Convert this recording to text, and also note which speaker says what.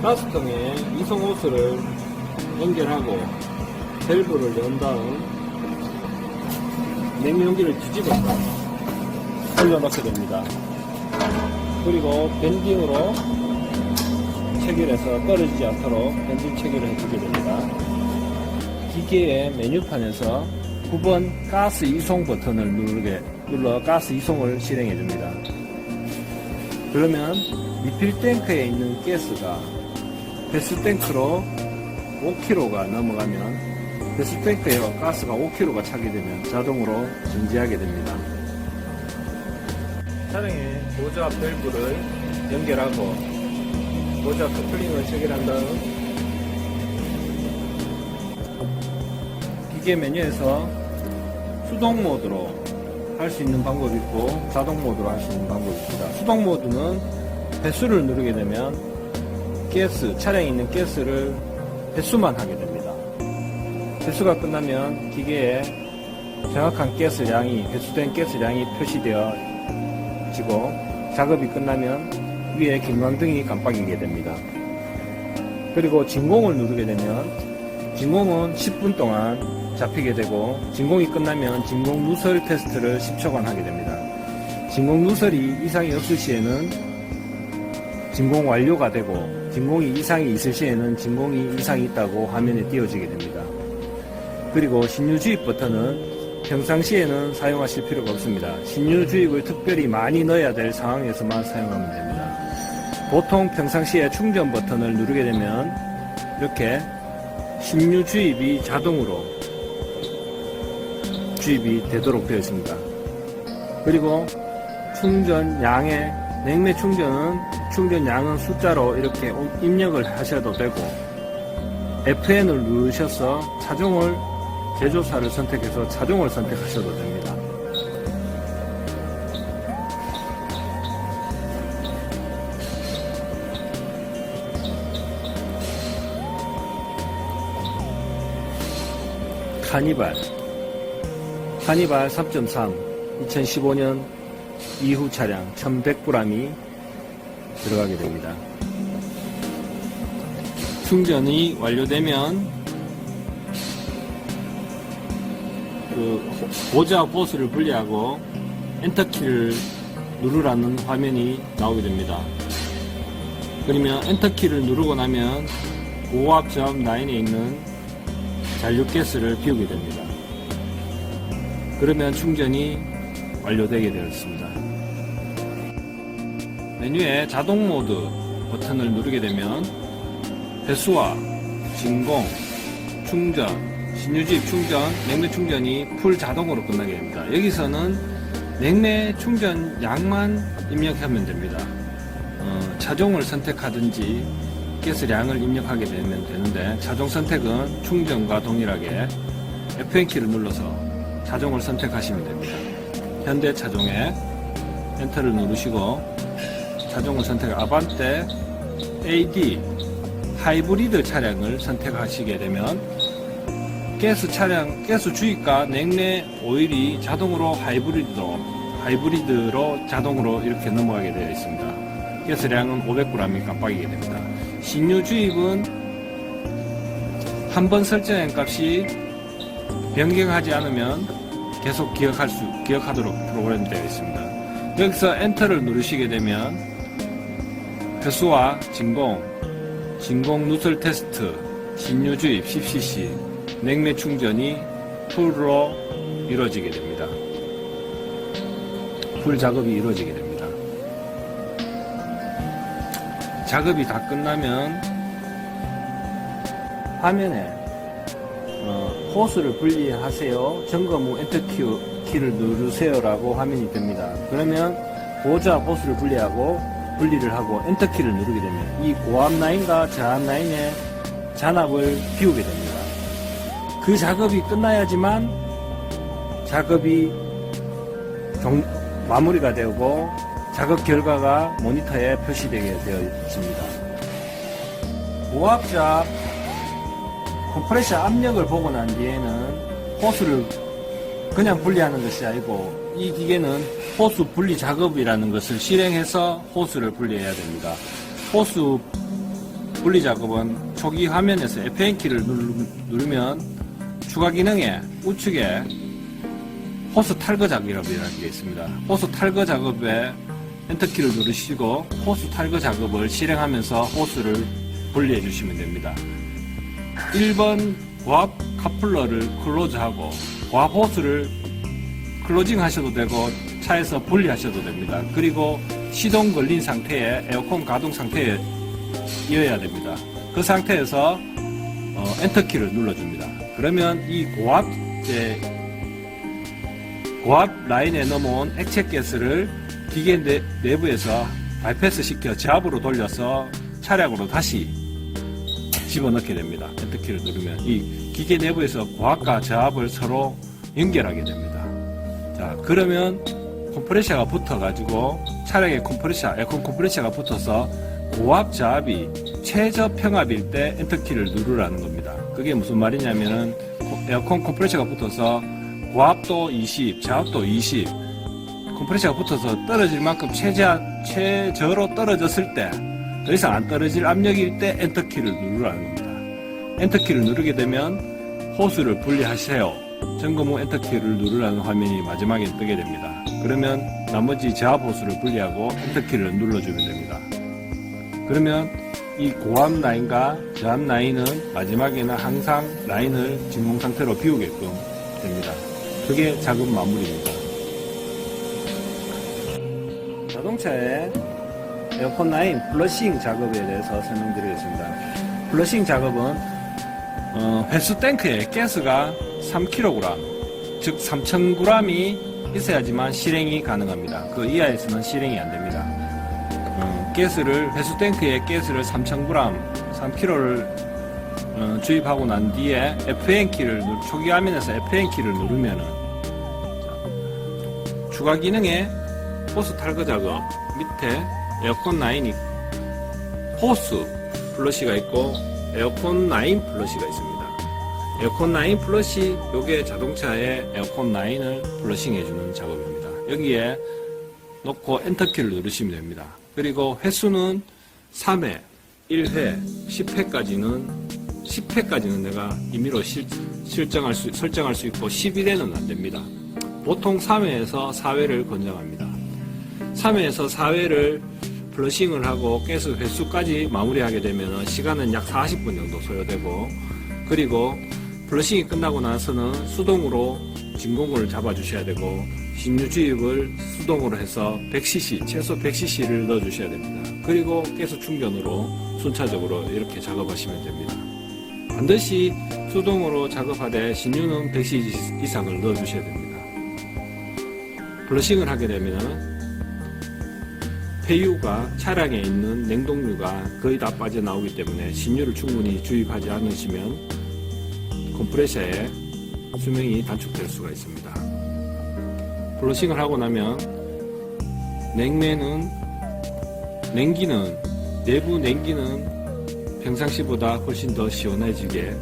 Speaker 1: 가스통에 이송 호스를 연결하고 밸브를 연 다음 냉용기를 뒤집어서 올려놓게 됩니다. 그리고 밴딩으로 체결해서 떨어지지 않도록 밴딩 체결을 해주게 됩니다. 기계의 메뉴판에서 9번 가스 이송 버튼을 눌러 가스 이송을 실행해 줍니다. 그러면 리필 탱크에 있는 가스가 배수 탱크로 5kg가 넘어가면 배수 탱크에 가스가 5kg가 차게 되면 자동으로 정지하게 됩니다. 차량에 보조 밸브를 연결하고 보조 커플링을 체결한 다음 기계 메뉴에서 수동 모드로 할 수 있는 방법이 있고 자동 모드로 할 수 있는 방법이 있습니다. 수동 모드는 배수를 누르게 되면 차량에 있는 가스를 배수만 하게 됩니다. 배수가 끝나면 기계에 정확한 가스량이 배수된 가스량이 표시되어지고 작업이 끝나면 위에 경광등이 깜빡이게 됩니다. 그리고 진공을 누르게 되면 진공은 10분 동안 잡히게 되고 진공이 끝나면 진공 누설 테스트를 10초간 하게 됩니다. 진공 누설이 이상이 없을 시에는 진공 완료가 되고 진공이 이상이 있을 시에는 진공이 이상이 있다고 화면에 띄워지게 됩니다. 그리고 신유 주입 버튼은 평상시에는 사용하실 필요가 없습니다. 신유 주입을 특별히 많이 넣어야 될 상황에서만 사용하면 됩니다. 보통 평상시에 충전 버튼을 누르게 되면 이렇게 신유 주입이 자동으로 주입이 되도록 되어 있습니다. 그리고 충전양의 냉매 충전양은 숫자로 이렇게 입력을 하셔도 되고 FN을 누르셔서 차종을 제조사를 선택해서 차종을 선택하셔도 됩니다. 카니발 3.3 2015년 이후 차량 1100g이 들어가게 됩니다. 충전이 완료되면 보좌 보스를 분리하고 엔터키를 누르라는 화면이 나오게 됩니다. 그러면 엔터키를 누르고 나면 고압점 라인에 있는 잔류가스를 비우게 됩니다. 그러면 충전이 완료되게 되었습니다. 메뉴에 자동 모드 버튼을 누르게 되면 배수와 진공, 충전, 신유주입 충전, 냉매 충전이 풀 자동으로 끝나게 됩니다. 여기서는 냉매 충전 양만 입력하면 됩니다. 차종을 선택하든지 가스량을 입력하게 되면 되는데 자동 선택은 충전과 동일하게 FN키를 눌러서 차종을 선택하시면 됩니다. 현대 차종에 엔터를 누르시고 차종을 아반떼 AD 하이브리드 차량을 선택하시게 되면 가스 주입과 냉매 오일이 자동으로 하이브리드로 자동으로 이렇게 넘어가게 되어 있습니다. 가스량은 500g이 깜빡이게 됩니다. 신유 주입은 한번 설정한 값이 변경하지 않으면 계속 기억하도록 프로그램 되어 있습니다. 여기서 엔터를 누르시게 되면 배수와 진공 누설 테스트, 신유 주입 10cc, 냉매 충전이 풀로 이루어지게 됩니다. 풀 작업이 이루어지게 됩니다. 작업이 다 끝나면 화면에 호스를 분리하세요. 점검 후 엔터키를 누르세요라고 화면이 됩니다. 그러면 보좌 호스를 분리를 하고 엔터키를 누르게 되면 이 고압 라인과 저압 라인의 잔압을 비우게 됩니다. 그 작업이 끝나야지만 작업이 마무리가 되고 작업 결과가 모니터에 표시되게 되어 있습니다. 고압잡 컴프레셔 압력을 보고 난 뒤에는 호스를 그냥 분리하는 것이 아니고 이 기계는 호스 분리 작업이라는 것을 실행해서 호스를 분리해야 됩니다. 호스 분리 작업은 초기 화면에서 F1키를 누르면 추가 기능에 우측에 호스 탈거 작업이라는 게 있습니다. 호스 탈거 작업에 엔터키를 누르시고 호스 탈거 작업을 실행하면서 호스를 분리해 주시면 됩니다. 1번 고압 카플러를 클로즈하고 고압 호스를 클로징 하셔도 되고 차에서 분리하셔도 됩니다. 그리고 시동 걸린 상태에 에어컨 가동 상태에 이어야 됩니다. 그 상태에서 엔터키를 눌러줍니다. 그러면 이 고압 라인에 넘어온 액체가스를 기계 내부에서 바이패스 시켜 제압으로 돌려서 차량으로 다시 집어넣게 됩니다. 엔터키를 누르면 이 기계 내부에서 고압과 저압을 서로 연결하게 됩니다. 자, 그러면 컴프레셔가 붙어가지고 차량의 에어컨 컴프레셔가 붙어서 고압 저압이 최저 평압일 때 엔터키를 누르라는 겁니다. 그게 무슨 말이냐면은 에어컨 컴프레셔가 붙어서 고압도 20, 저압도 20, 컴프레셔가 붙어서 떨어질 만큼 최저로 떨어졌을 때 더 이상 안 떨어질 압력일 때 엔터키를 누르라는 겁니다. 엔터키를 누르게 되면 호스를 분리하세요. 점검 후 엔터키를 누르라는 화면이 마지막에 뜨게 됩니다. 그러면 나머지 저압 호스를 분리하고 엔터키를 눌러주면 됩니다. 그러면 이 고압 라인과 저압 라인은 마지막에는 항상 라인을 진공 상태로 비우게끔 됩니다. 그게 작업 마무리입니다. 자동차의 에어컨 라인 플러싱 작업에 대해서 설명드리겠습니다. 플러싱 작업은 회수 탱크에 가스가 3kg, 즉 3000g이 있어야지만 실행이 가능합니다. 그 이하에서는 실행이 안 됩니다. 회수 탱크에 가스를 3000g, 3kg를 주입하고 난 뒤에 F1키를 초기 화면에서 F1키를 누르면은 추가 기능에 호스 탈거 작업 밑에 에어컨 라인이 호스 플러시가 있고 에어컨 라인 플러시가 있습니다. 에어컨 라인 플러시 요게 자동차의 에어컨 라인을 플러싱 해주는 작업입니다. 여기에 놓고 엔터키를 누르시면 됩니다. 그리고 횟수는 3회, 1회, 10회까지는 내가 임의로 설정할 수 있고 11회는 안 됩니다. 보통 3회에서 4회를 권장합니다. 3회에서 4회를 플러싱을 하고 가스 횟수까지 마무리하게 되면 시간은 약 40분 정도 소요되고, 그리고 플러싱이 끝나고 나서는 수동으로 진공을 잡아 주셔야 되고 신유 주입을 수동으로 해서 100cc, 최소 100cc를 넣어 주셔야 됩니다. 그리고 가스 충전으로 순차적으로 이렇게 작업하시면 됩니다. 반드시 수동으로 작업하되 신유는 100cc 이상을 넣어 주셔야 됩니다. 플러싱을 하게 되면 폐유가 차량에 있는 냉동유가 거의 다 빠져나오기 때문에 신유를 충분히 주입하지 않으시면 컴프레셔의 수명이 단축될 수가 있습니다. 플러싱을 하고 나면 내부 냉기는 평상시보다 훨씬 더 시원해지게